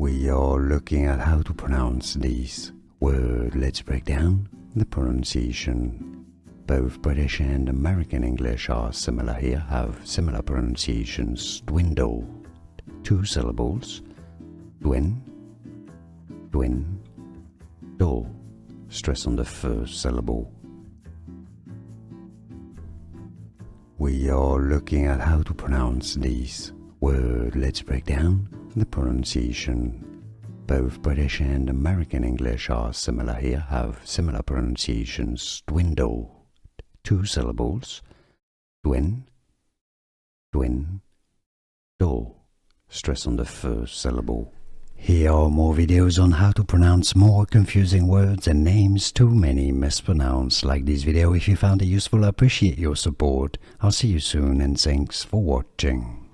We are looking at how to pronounce these words. Let's break down the pronunciation. Both British and American English are similar here, have similar pronunciations. Dwindle, 2 syllables. Dwin, do. Stress on the first syllable. We are looking at how to pronounce these words. Let's break down the pronunciation. Both British and American English are similar here, have similar pronunciations. Dwindle, 2 syllables. Dwin, do. Stress on the first syllable. Here are more videos on how to pronounce more confusing words and names too many mispronounced. Like this video if you found it useful. I appreciate your support. I'll see you soon and thanks for watching.